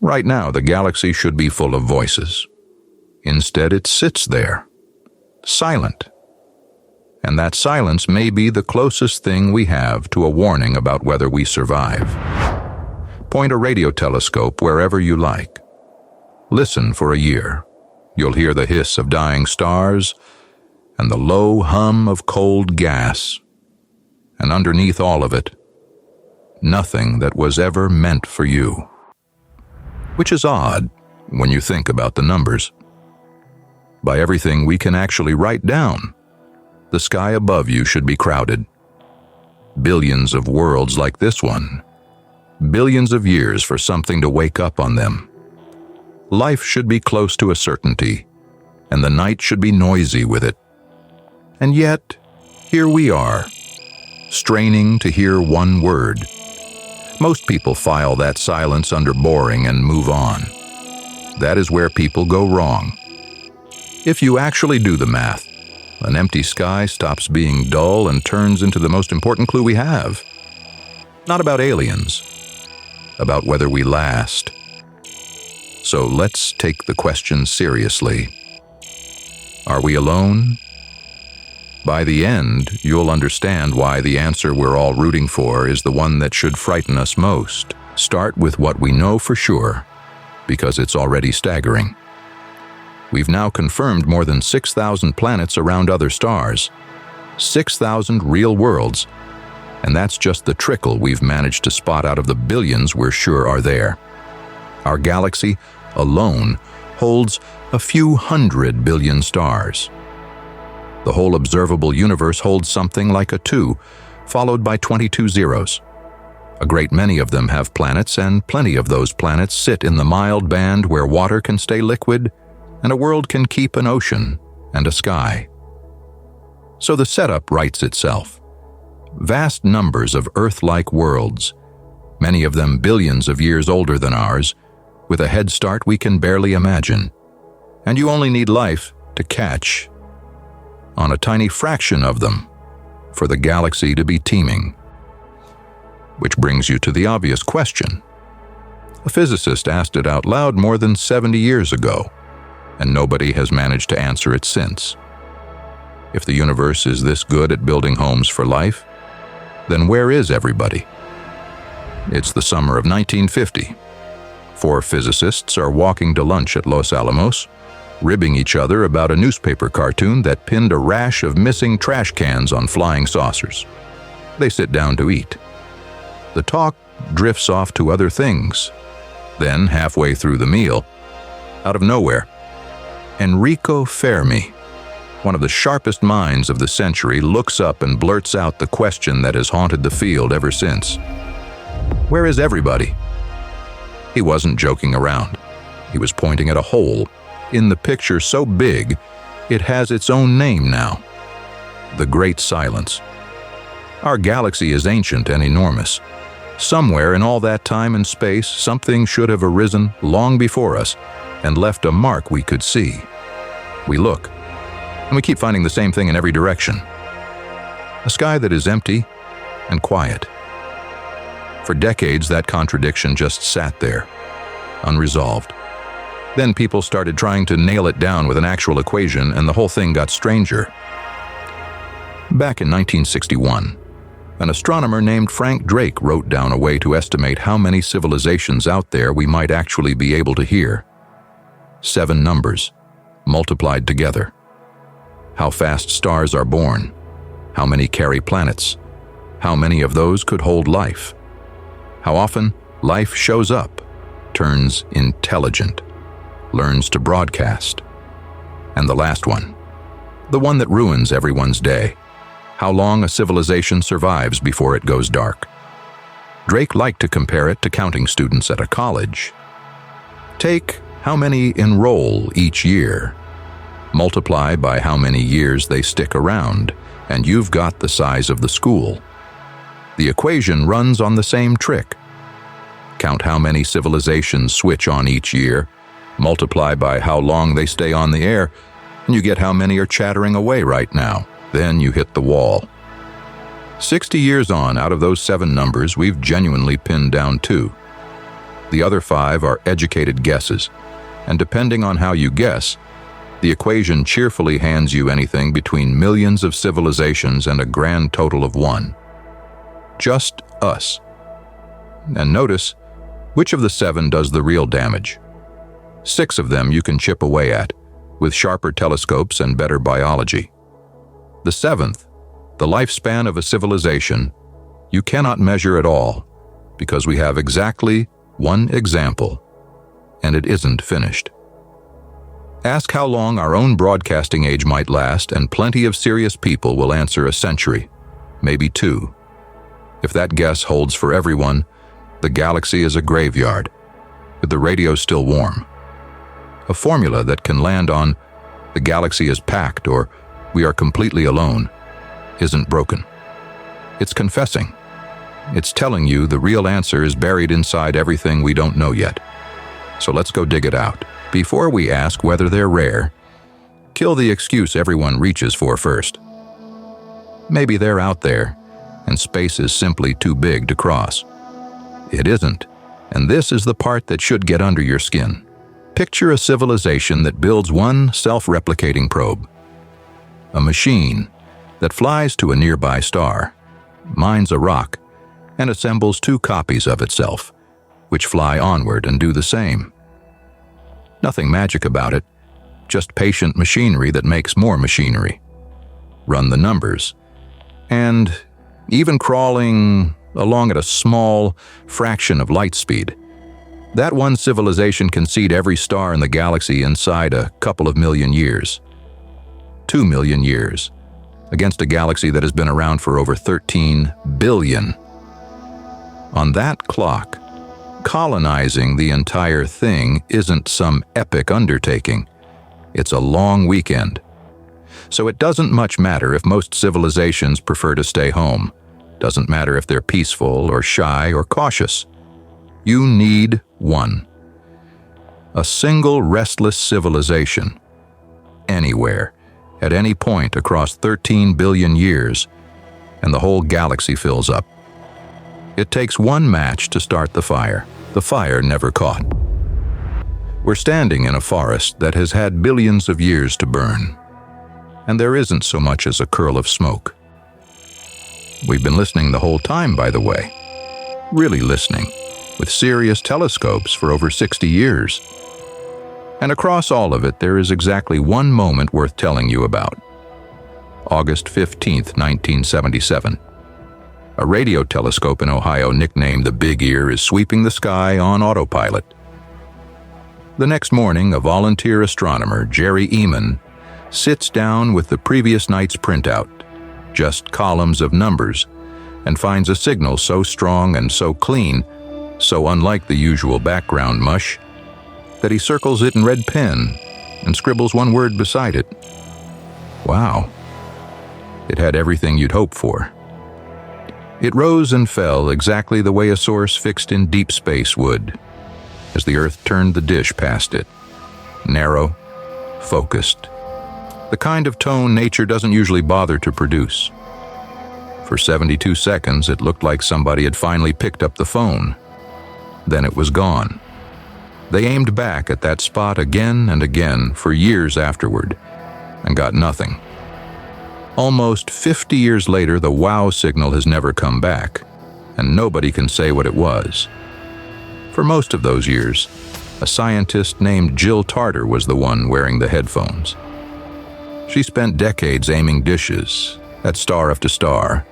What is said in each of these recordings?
Right now, the galaxy should be full of voices. Instead, it sits there, silent. And that silence may be the closest thing we have to a warning about whether we survive. Point a radio telescope wherever you like. Listen for a year. You'll hear the hiss of dying stars and the low hum of cold gas. And underneath all of it, nothing that was ever meant for you. Which is odd when you think about the numbers. By everything we can actually write down, the sky above you should be crowded. Billions of worlds like this one. Billions of years for something to wake up on them. Life should be close to a certainty, and the night should be noisy with it. And yet, here we are, straining to hear one word. Most people file that silence under boring and move on. That is where people go wrong. If you actually do the math, an empty sky stops being dull and turns into the most important clue we have. Not about aliens, about whether we last. So let's take the question seriously. Are we alone? By the end, you'll understand why the answer we're all rooting for is the one that should frighten us most. Start with what we know for sure, because it's already staggering. We've now confirmed more than 6,000 planets around other stars, 6,000 real worlds, and that's just the trickle we've managed to spot out of the billions we're sure are there. Our galaxy alone holds a few 100 billion stars. The whole observable universe holds something like a 2, followed by 22 zeros. A great many of them have planets, and plenty of those planets sit in the mild band where water can stay liquid and a world can keep an ocean and a sky. So the setup writes itself. Vast numbers of Earth-like worlds, many of them billions of years older than ours, with a head start we can barely imagine. And you only need life to catch on a tiny fraction of them for the galaxy to be teeming. Which brings you to the obvious question. A physicist asked it out loud more than 70 years ago, and nobody has managed to answer it since. If the universe is this good at building homes for life, then where is everybody? It's the summer of 1950. 4 physicists are walking to lunch at Los Alamos, ribbing each other about a newspaper cartoon that pinned a rash of missing trash cans on flying saucers. They sit down to eat. The talk drifts off to other things. Then, halfway through the meal, out of nowhere, Enrico Fermi, one of the sharpest minds of the century, looks up and blurts out the question that has haunted the field ever since. Where is everybody? He wasn't joking around. He was pointing at a hole in the picture so big it has its own name now. The Great Silence. Our galaxy is ancient and enormous. Somewhere in all that time and space, something should have arisen long before us and left a mark we could see. We look, and we keep finding the same thing in every direction. A sky that is empty and quiet. For decades, that contradiction just sat there, unresolved. Then people started trying to nail it down with an actual equation, and the whole thing got stranger. Back in 1961, an astronomer named Frank Drake wrote down a way to estimate how many civilizations out there we might actually be able to hear. 7 numbers, multiplied together. How fast stars are born. How many carry planets. How many of those could hold life. How often life shows up, turns intelligent, learns to broadcast. And the last one, the one that ruins everyone's day. How long a civilization survives before it goes dark. Drake liked to compare it to counting students at a college. Take how many enroll each year. Multiply by how many years they stick around, and you've got the size of the school. The equation runs on the same trick. Count how many civilizations switch on each year, multiply by how long they stay on the air, and you get how many are chattering away right now. Then you hit the wall. 60 years on, out of those 7 numbers, we've genuinely pinned down 2. The other 5 are educated guesses, and depending on how you guess, the equation cheerfully hands you anything between millions of civilizations and a grand total of 1. Just us. And notice, which of the 7 does the real damage? 6 of them you can chip away at, with sharper telescopes and better biology. The 7th, the lifespan of a civilization, you cannot measure at all, because we have exactly 1 example, and it isn't finished. Ask how long our own broadcasting age might last, and plenty of serious people will answer a century, maybe 2. If that guess holds for everyone, the galaxy is a graveyard, with the radio still warm. A formula that can land on "the galaxy is packed" or "we are completely alone" isn't broken. It's confessing. It's telling you the real answer is buried inside everything we don't know yet. So let's go dig it out. Before we ask whether they're rare, kill the excuse everyone reaches for first. Maybe they're out there, and space is simply too big to cross. It isn't, and this is the part that should get under your skin. Picture a civilization that builds one self-replicating probe. A machine that flies to a nearby star, mines a rock, and assembles 2 copies of itself, which fly onward and do the same. Nothing magic about it, just patient machinery that makes more machinery. Run the numbers. And even crawling along at a small fraction of light speed, that one civilization can seed every star in the galaxy inside a couple of million years. 2 million years, against a galaxy that has been around for over 13 billion. On that clock, colonizing the entire thing isn't some epic undertaking. It's a long weekend. So it doesn't much matter if most civilizations prefer to stay home. Doesn't matter if they're peaceful or shy or cautious. You need 1. A single restless civilization. Anywhere, at any point across 13 billion years, and the whole galaxy fills up. It takes 1 match to start the fire. The fire never caught. We're standing in a forest that has had billions of years to burn, and there isn't so much as a curl of smoke. We've been listening the whole time, by the way. Really listening, with serious telescopes for over 60 years. And across all of it, there is exactly 1 moment worth telling you about. August 15th, 1977. A radio telescope in Ohio nicknamed the Big Ear is sweeping the sky on autopilot. The next morning, a volunteer astronomer, Jerry Eman, sits down with the previous night's printout, just columns of numbers, and finds a signal so strong and so clean, so unlike the usual background mush, that he circles it in red pen and scribbles 1 word beside it. Wow. It had everything you'd hope for. It rose and fell exactly the way a source fixed in deep space would, as the Earth turned the dish past it. Narrow, focused. The kind of tone nature doesn't usually bother to produce. For 72 seconds, it looked like somebody had finally picked up the phone. Then it was gone. They aimed back at that spot again and again for years afterward, and got nothing. Almost 50 years later, the wow signal has never come back, and nobody can say what it was. For most of those years, a scientist named Jill Tarter was the one wearing the headphones. She spent decades aiming dishes at star after star,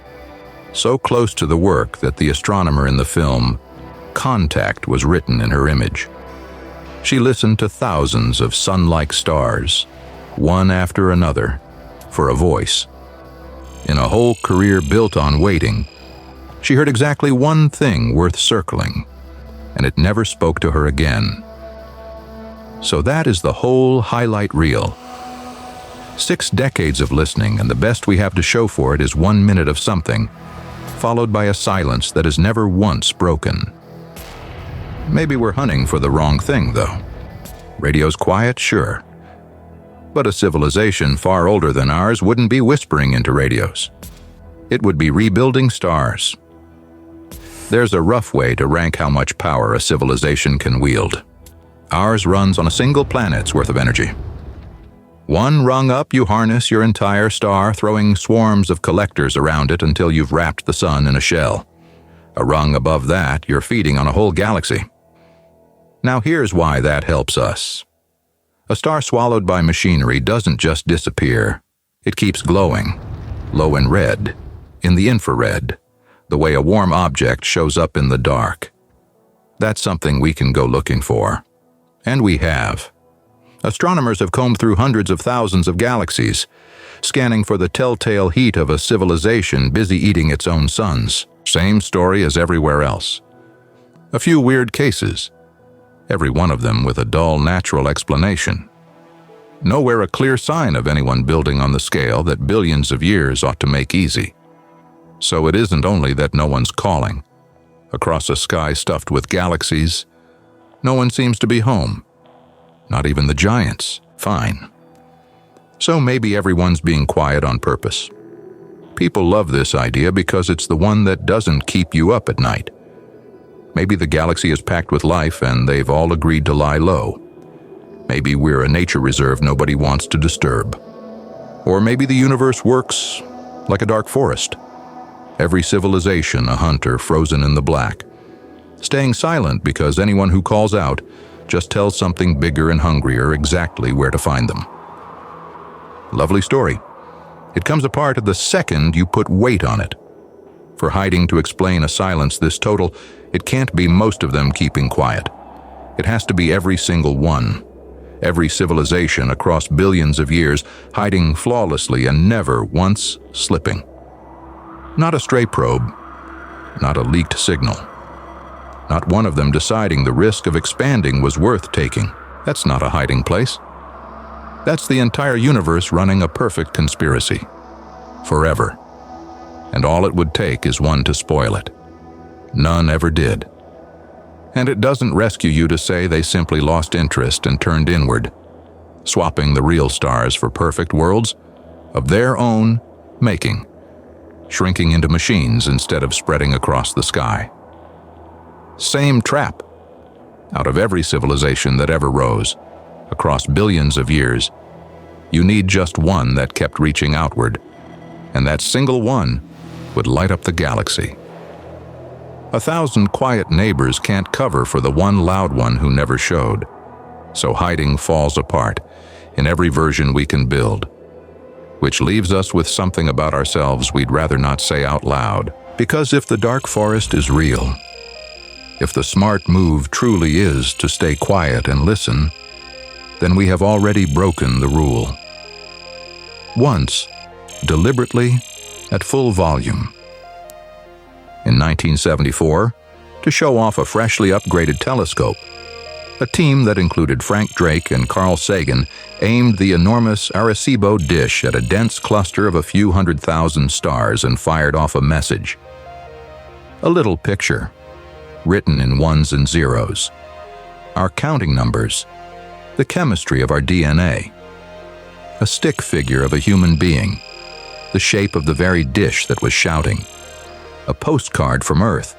so close to the work that the astronomer in the film Contact was written in her image. She listened to thousands of sun-like stars, one after another, for a voice. In a whole career built on waiting, she heard exactly 1 thing worth circling, and it never spoke to her again. So that is the whole highlight reel. 6 decades of listening, and the best we have to show for it is 1 minute of something, followed by a silence that is never once broken. Maybe we're hunting for the wrong thing, though. Radio's quiet, sure. But a civilization far older than ours wouldn't be whispering into radios. It would be rebuilding stars. There's a rough way to rank how much power a civilization can wield. Ours runs on a single planet's worth of energy. One rung up, you harness your entire star, throwing swarms of collectors around it until you've wrapped the sun in a shell. A rung above that, you're feeding on a whole galaxy. Now here's why that helps us. A star swallowed by machinery doesn't just disappear. It keeps glowing, low in red, in the infrared, the way a warm object shows up in the dark. That's something we can go looking for. And we have. Astronomers have combed through hundreds of thousands of galaxies, scanning for the telltale heat of a civilization busy eating its own suns. Same story as everywhere else. A few weird cases, every one of them with a dull natural explanation. Nowhere a clear sign of anyone building on the scale that billions of years ought to make easy. So it isn't only that no one's calling. Across a sky stuffed with galaxies, no one seems to be home. Not even the giants. Fine. So maybe everyone's being quiet on purpose. People love this idea because it's the one that doesn't keep you up at night. Maybe the galaxy is packed with life and they've all agreed to lie low. Maybe we're a nature reserve nobody wants to disturb. Or maybe the universe works like a dark forest. Every civilization a hunter frozen in the black, staying silent because anyone who calls out just tells something bigger and hungrier exactly where to find them. Lovely story. It comes apart at the second you put weight on it. For hiding to explain a silence this total, it can't be most of them keeping quiet. It has to be every single one. Every civilization across billions of years, hiding flawlessly and never once slipping. Not a stray probe, not a leaked signal. Not one of them deciding the risk of expanding was worth taking. That's not a hiding place. That's the entire universe running a perfect conspiracy. Forever. And all it would take is one to spoil it. None ever did. And it doesn't rescue you to say they simply lost interest and turned inward, swapping the real stars for perfect worlds of their own making, shrinking into machines instead of spreading across the sky. Same trap. Out of every civilization that ever rose, across billions of years, you need just one that kept reaching outward, and that single one would light up the galaxy. 1,000 quiet neighbors can't cover for the one loud one who never showed, so hiding falls apart in every version we can build, which leaves us with something about ourselves we'd rather not say out loud. Because if the dark forest is real, if the smart move truly is to stay quiet and listen, then we have already broken the rule. Once, deliberately, at full volume. In 1974, to show off a freshly upgraded telescope, a team that included Frank Drake and Carl Sagan aimed the enormous Arecibo dish at a dense cluster of a few 100,000 stars and fired off a message. A little picture, written in ones and zeros. Our counting numbers, the chemistry of our DNA. A stick figure of a human being, the shape of the very dish that was shouting. A postcard from Earth,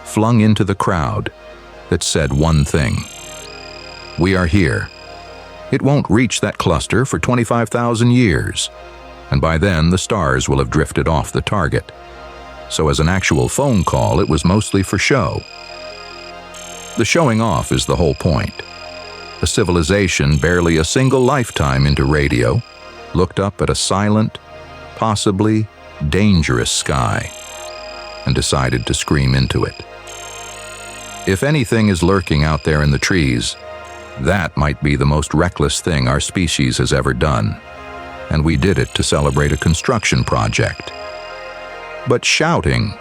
flung into the crowd, that said one thing. We are here. It won't reach that cluster for 25,000 years, and by then the stars will have drifted off the target. So as an actual phone call, it was mostly for show. The showing off is the whole point. A civilization barely a single lifetime into radio looked up at a silent, possibly dangerous sky and decided to scream into it. If anything is lurking out there in the trees, that might be the most reckless thing our species has ever done, and we did it to celebrate a construction project. But shouting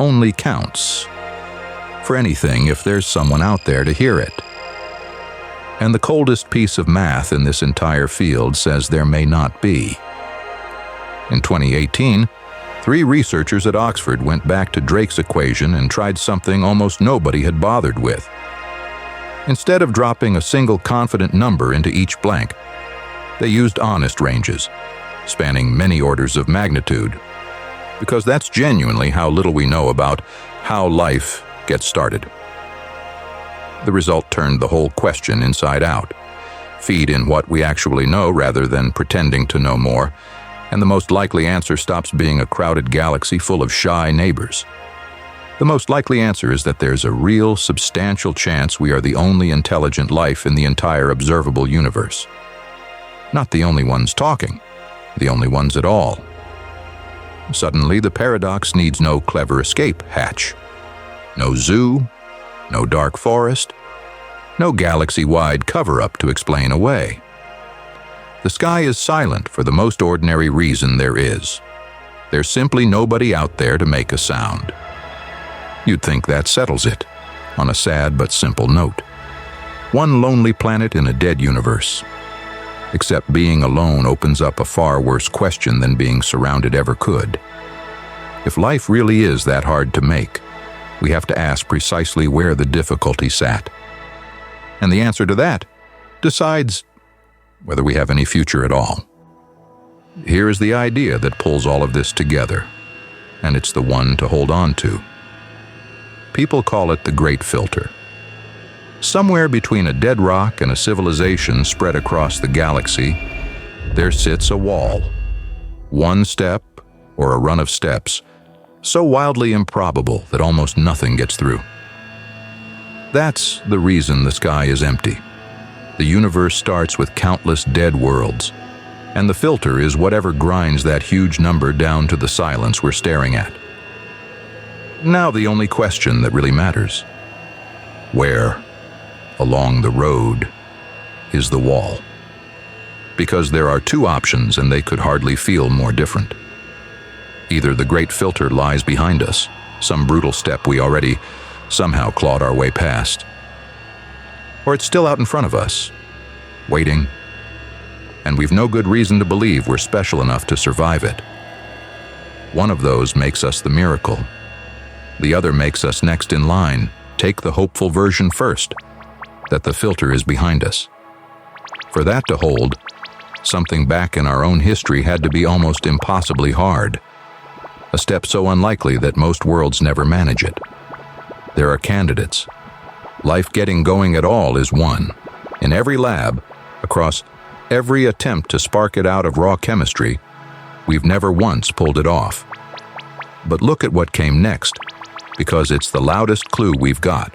only counts for anything if there's someone out there to hear it. And the coldest piece of math in this entire field says there may not be. In 2018, 3 researchers at Oxford went back to Drake's equation and tried something almost nobody had bothered with. Instead of dropping a single confident number into each blank, they used honest ranges, spanning many orders of magnitude, because that's genuinely how little we know about how life gets started. The result turned the whole question inside out. Feed in what we actually know rather than pretending to know more, and the most likely answer stops being a crowded galaxy full of shy neighbors. The most likely answer is that there's a real, substantial chance we are the only intelligent life in the entire observable universe. Not the only ones talking, the only ones at all. Suddenly, the paradox needs no clever escape hatch. No zoo, no dark forest, no galaxy-wide cover-up to explain away. The sky is silent for the most ordinary reason there is. There's simply nobody out there to make a sound. You'd think that settles it, on a sad but simple note. One lonely planet in a dead universe. Except being alone opens up a far worse question than being surrounded ever could. If life really is that hard to make, we have to ask precisely where the difficulty sat. And the answer to that decides whether we have any future at all. Here is the idea that pulls all of this together, and it's the one to hold on to. People call it the Great Filter. Somewhere between a dead rock and a civilization spread across the galaxy, there sits a wall. One step, or a run of steps, so wildly improbable that almost nothing gets through. That's the reason the sky is empty. The universe starts with countless dead worlds, and the filter is whatever grinds that huge number down to the silence we're staring at. Now the only question that really matters: where, along the road, is the wall? Because there are two options, and they could hardly feel more different. Either the Great Filter lies behind us, some brutal step we already somehow clawed our way past, or it's still out in front of us, waiting, and we've no good reason to believe we're special enough to survive it. One of those makes us the miracle. The other makes us next in line. Take the hopeful version first, that the filter is behind us. For that to hold, something back in our own history had to be almost impossibly hard. A step so unlikely that most worlds never manage it. There are candidates. Life getting going at all is one. In every lab, across every attempt to spark it out of raw chemistry, we've never once pulled it off. But look at what came next, because it's the loudest clue we've got.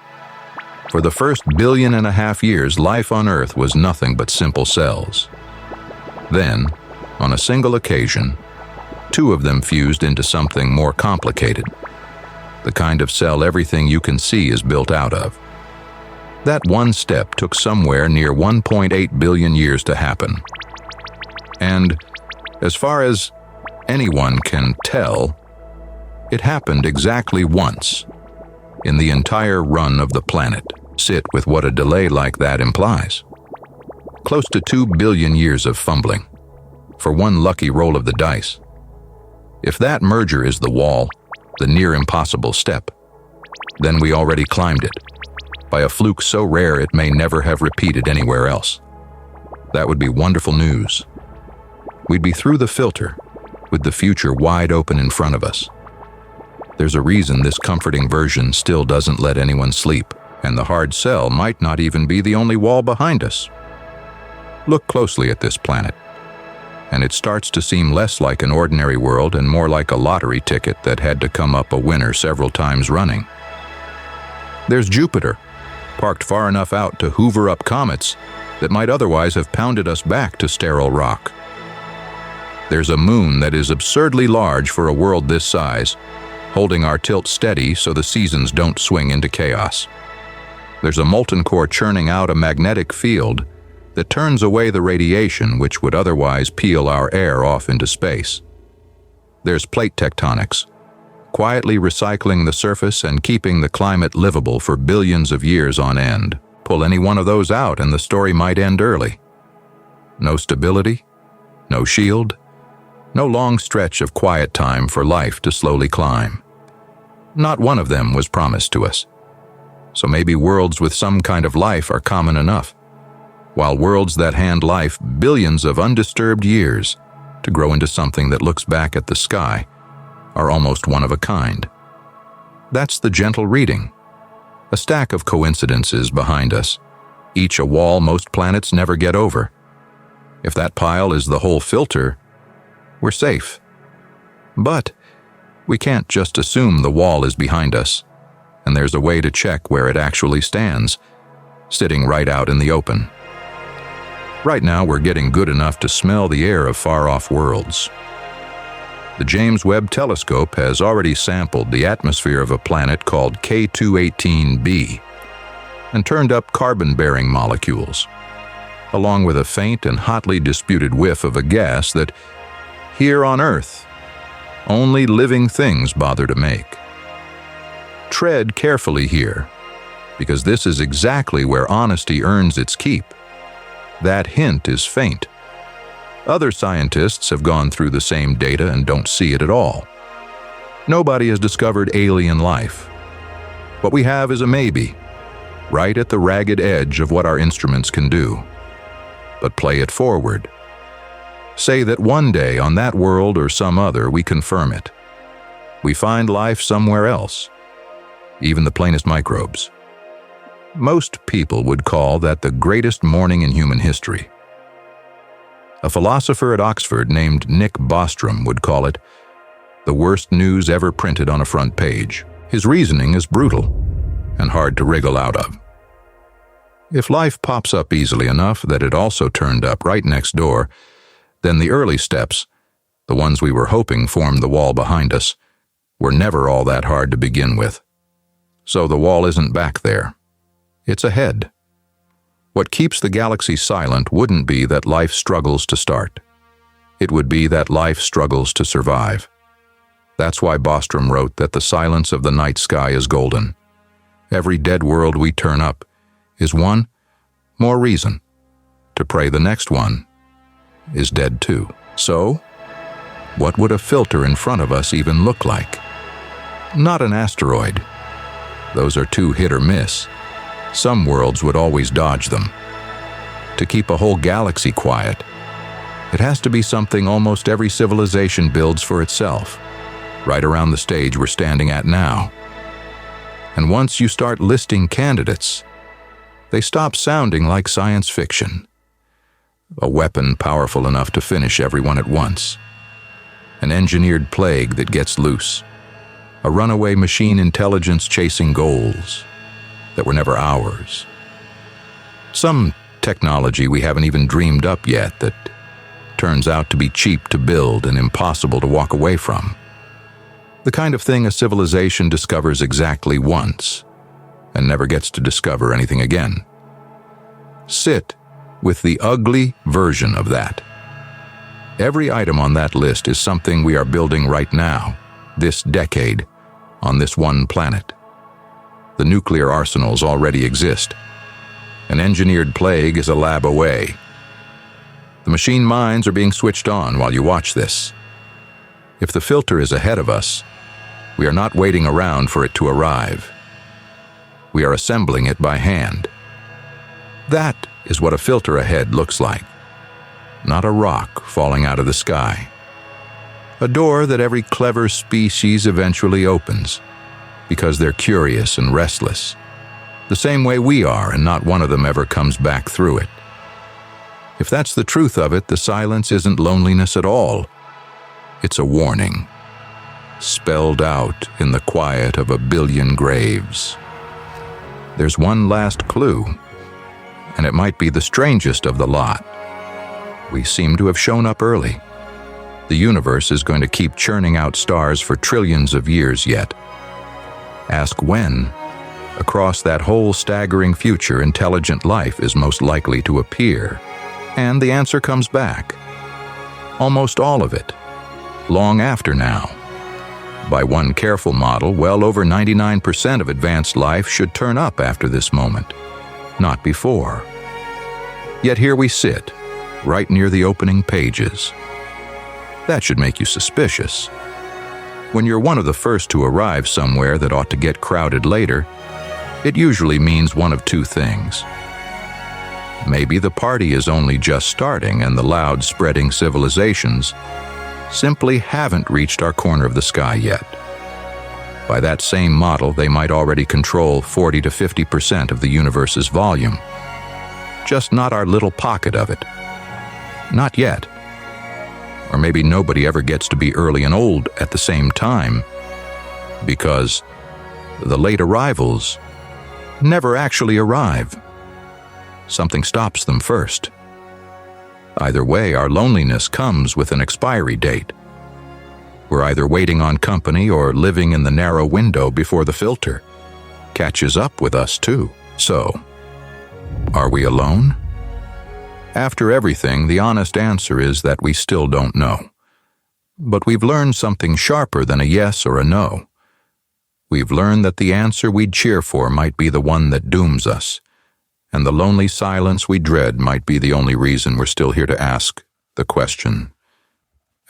For the first 1.5 billion years, life on Earth was nothing but simple cells. Then, on a single occasion, 2 of them fused into something more complicated. The kind of cell everything you can see is built out of. That one step took somewhere near 1.8 billion years to happen. And, as far as anyone can tell, it happened exactly once in the entire run of the planet. Sit with what a delay like that implies. Close to 2 billion years of fumbling for one lucky roll of the dice. If that merger is the wall, the near impossible step, then we already climbed it, by a fluke so rare it may never have repeated anywhere else. That would be wonderful news. We'd be through the filter, with the future wide open in front of us. There's a reason this comforting version still doesn't let anyone sleep, and the hard cell might not even be the only wall behind us. Look closely at this planet, and it starts to seem less like an ordinary world and more like a lottery ticket that had to come up a winner several times running. There's Jupiter, parked far enough out to hoover up comets that might otherwise have pounded us back to sterile rock. There's a moon that is absurdly large for a world this size, holding our tilt steady so the seasons don't swing into chaos. There's a molten core churning out a magnetic field that turns away the radiation which would otherwise peel our air off into space. There's plate tectonics, quietly recycling the surface and keeping the climate livable for billions of years on end. Pull any one of those out and the story might end early. No stability, no shield, no long stretch of quiet time for life to slowly climb. Not one of them was promised to us. So maybe worlds with some kind of life are common enough, while worlds that hand life billions of undisturbed years to grow into something that looks back at the sky are almost one of a kind. That's the gentle reading. A stack of coincidences behind us, each a wall most planets never get over. If that pile is the whole filter, we're safe. But we can't just assume the wall is behind us, and there's a way to check where it actually stands, sitting right out in the open. Right now, we're getting good enough to smell the air of far-off worlds. The James Webb Telescope has already sampled the atmosphere of a planet called K218b and turned up carbon-bearing molecules, along with a faint and hotly disputed whiff of a gas that, here on Earth, only living things bother to make. Tread carefully here, because this is exactly where honesty earns its keep. That hint is faint. Other scientists have gone through the same data and don't see it at all. Nobody has discovered alien life. What we have is a maybe, right at the ragged edge of what our instruments can do. But play it forward. Say that one day on that world or some other we confirm it. We find life somewhere else, even the plainest microbes. Most people would call that the greatest morning in human history. A philosopher at Oxford named Nick Bostrom would call it the worst news ever printed on a front page. His reasoning is brutal and hard to wriggle out of. If life pops up easily enough that it also turned up right next door, then the early steps, the ones we were hoping formed the wall behind us, were never all that hard to begin with. So the wall isn't back there. It's ahead. What keeps the galaxy silent wouldn't be that life struggles to start. It would be that life struggles to survive. That's why Bostrom wrote that the silence of the night sky is golden. Every dead world we turn up is one more reason to pray the next one is dead too. So, what would a filter in front of us even look like? Not an asteroid. Those are too hit or miss. Some worlds would always dodge them. To keep a whole galaxy quiet, it has to be something almost every civilization builds for itself, right around the stage we're standing at now. And once you start listing candidates, they stop sounding like science fiction. A weapon powerful enough to finish everyone at once. An engineered plague that gets loose. A runaway machine intelligence chasing goals that were never ours. Some technology we haven't even dreamed up yet that turns out to be cheap to build and impossible to walk away from. The kind of thing a civilization discovers exactly once and never gets to discover anything again. Sit with the ugly version of that. Every item on that list is something we are building right now, this decade, on this one planet. The nuclear arsenals already exist. An engineered plague is a lab away. The machine minds are being switched on while you watch this. If the filter is ahead of us, we are not waiting around for it to arrive. We are assembling it by hand. That is what a filter ahead looks like. Not a rock falling out of the sky. A door that every clever species eventually opens, because they're curious and restless, the same way we are, and not one of them ever comes back through it. If that's the truth of it, the silence isn't loneliness at all. It's a warning, spelled out in the quiet of a billion graves. There's one last clue, and it might be the strangest of the lot. We seem to have shown up early. The universe is going to keep churning out stars for trillions of years yet. Ask when, across that whole staggering future, intelligent life is most likely to appear. And the answer comes back. Almost all of it. Long after now. By one careful model, well over 99% of advanced life should turn up after this moment, not before. Yet here we sit, right near the opening pages. That should make you suspicious. When you're one of the first to arrive somewhere that ought to get crowded later, it usually means one of two things. Maybe the party is only just starting and the loud spreading civilizations simply haven't reached our corner of the sky yet. By that same model, they might already control 40 to 50% of the universe's volume. Just not our little pocket of it. Not yet. Or maybe nobody ever gets to be early and old at the same time, because the late arrivals never actually arrive. Something stops them first. Either way, our loneliness comes with an expiry date. We're either waiting on company or living in the narrow window before the filter catches up with us too. So, are we alone? After everything, the honest answer is that we still don't know. But we've learned something sharper than a yes or a no. We've learned that the answer we'd cheer for might be the one that dooms us, and the lonely silence we dread might be the only reason we're still here to ask the question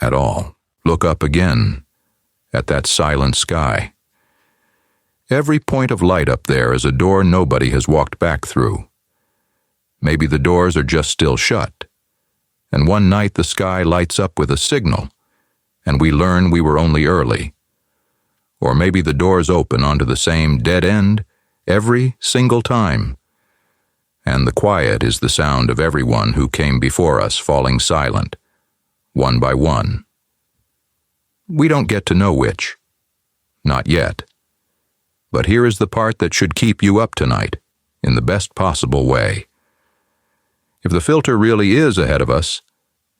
at all. Look up again at that silent sky. Every point of light up there is a door nobody has walked back through. Maybe the doors are just still shut, and one night the sky lights up with a signal, and we learn we were only early. Or maybe the doors open onto the same dead end every single time, and the quiet is the sound of everyone who came before us falling silent, one by one. We don't get to know which. Not yet. But here is the part that should keep you up tonight, in the best possible way. If the filter really is ahead of us,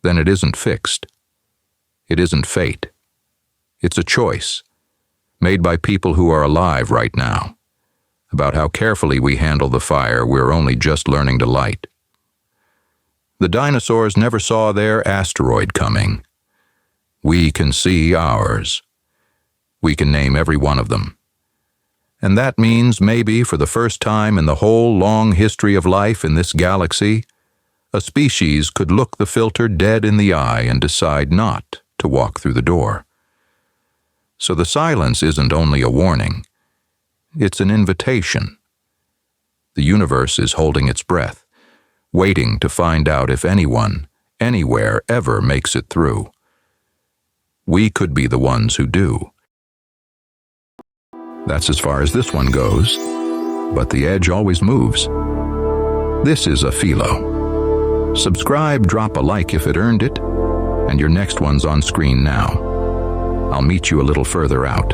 then it isn't fixed. It isn't fate. It's a choice, made by people who are alive right now, about how carefully we handle the fire we're only just learning to light. The dinosaurs never saw their asteroid coming. We can see ours. We can name every one of them. And that means maybe for the first time in the whole long history of life in this galaxy, a species could look the filter dead in the eye and decide not to walk through the door. So the silence isn't only a warning, it's an invitation. The universe is holding its breath, waiting to find out if anyone, anywhere, ever makes it through. We could be the ones who do. That's as far as this one goes, but the edge always moves. This is Aphelo. Subscribe, drop a like if it earned it, and your next one's on screen now. I'll meet you a little further out.